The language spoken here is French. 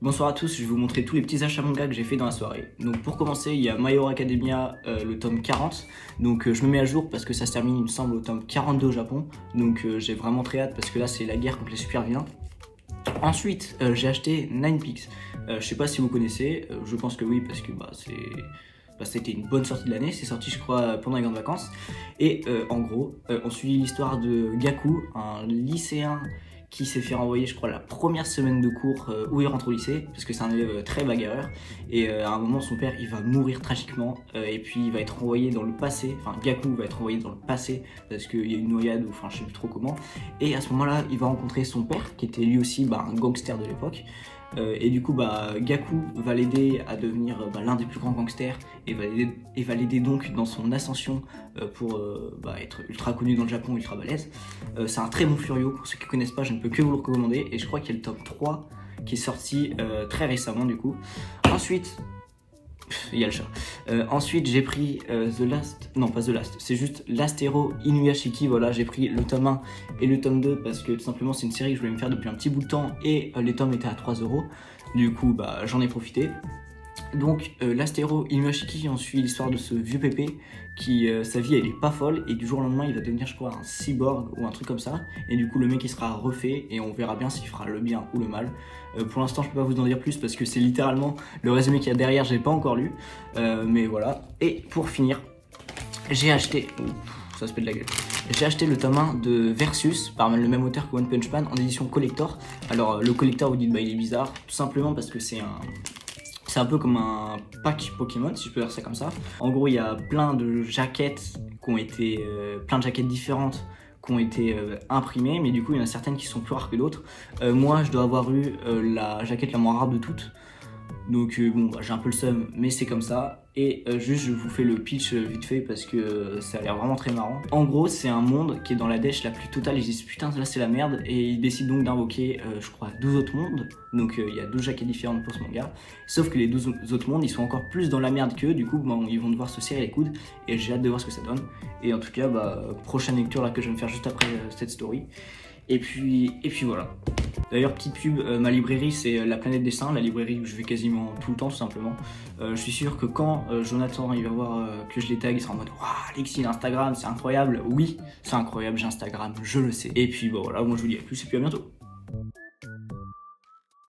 Bonsoir à tous, je vais vous montrer tous les petits achats manga que j'ai fait dans la soirée. Donc pour commencer, il y a My Hero Academia, le tome 40. Donc je me mets à jour parce que ça se termine, il me semble, au tome 42 au Japon. Donc j'ai vraiment très hâte parce que là c'est la guerre contre les super vilains. Ensuite, j'ai acheté Nine Pigs. Je sais pas si vous connaissez, je pense que oui parce que c'était une bonne sortie de l'année. C'est sorti, je crois, pendant les grandes vacances. Et en gros, on suit l'histoire de Gaku, un lycéen qui s'est fait renvoyer, je crois, la première semaine de cours où il rentre au lycée, parce que c'est un élève très bagarreur. Et à un moment, son père, il va mourir tragiquement, et puis il va être renvoyé dans le passé. Enfin, Gaku va être renvoyé dans le passé parce qu'il y a une noyade, ou enfin, je sais plus trop comment. Et à ce moment-là, il va rencontrer son père, qui était lui aussi un gangster de l'époque. Et du coup, Gaku va l'aider à devenir l'un des plus grands gangsters et va l'aider donc dans son ascension pour être ultra connu dans le Japon, ultra balèze. C'est un très bon Furio, pour ceux qui ne connaissent pas, je ne peux que vous le recommander. Et je crois qu'il y a le tome 3 qui est sorti très récemment du coup. Ensuite, il y a le chat. Ensuite, j'ai pris non pas The Last, c'est juste Last Hero Inuyashiki. Voilà, j'ai pris le tome 1 et le tome 2 parce que tout simplement c'est une série que je voulais me faire depuis un petit bout de temps et les tomes étaient à 3€. Du coup, j'en ai profité. Donc, Last Hero Inuyashiki, on suit l'histoire de ce vieux pépé qui, sa vie elle est pas folle et du jour au lendemain il va devenir, je crois, un cyborg ou un truc comme ça. Et du coup, le mec il sera refait et on verra bien s'il fera le bien ou le mal. Pour l'instant, je peux pas vous en dire plus parce que c'est littéralement le résumé qu'il y a derrière, j'ai pas encore lu. Mais voilà. Et pour finir, j'ai acheté. Ça se fait de la gueule. J'ai acheté le tome 1 de Versus par le même auteur que One Punch Man en édition collector. Alors, le collector, vous dites, il est bizarre, tout simplement parce que c'est un peu comme un pack Pokémon, si je peux dire ça comme ça. En gros, il y a plein de jaquettes qui ont été, plein de jaquettes différentes qui ont été imprimées, mais du coup, il y en a certaines qui sont plus rares que d'autres. Moi, je dois avoir eu la jaquette la moins rare de toutes. Donc j'ai un peu le seum, mais c'est comme ça. Et juste je vous fais le pitch vite fait parce que ça a l'air vraiment très marrant. En gros, c'est un monde qui est dans la dèche la plus totale. Ils disent putain, là c'est la merde. Et ils décident donc d'invoquer, je crois, 12 autres mondes. Donc il y a 12 jaquettes différentes pour ce manga. Sauf que les 12 autres mondes, ils sont encore plus dans la merde qu'eux. Du coup, ils vont devoir se serrer les coudes. Et j'ai hâte de voir ce que ça donne. Et en tout cas, prochaine lecture là que je vais me faire juste après cette story. Et puis voilà. D'ailleurs, petite pub, ma librairie c'est La Planète des Saints, la librairie où je vais quasiment tout le temps tout simplement. Je suis sûr que quand Jonathan il va voir que je les tag, il sera en mode waouh, Alexis l'Instagram c'est incroyable. Oui, c'est incroyable, j'ai Instagram, je le sais. Et puis voilà, moi je vous dis à plus et puis à bientôt.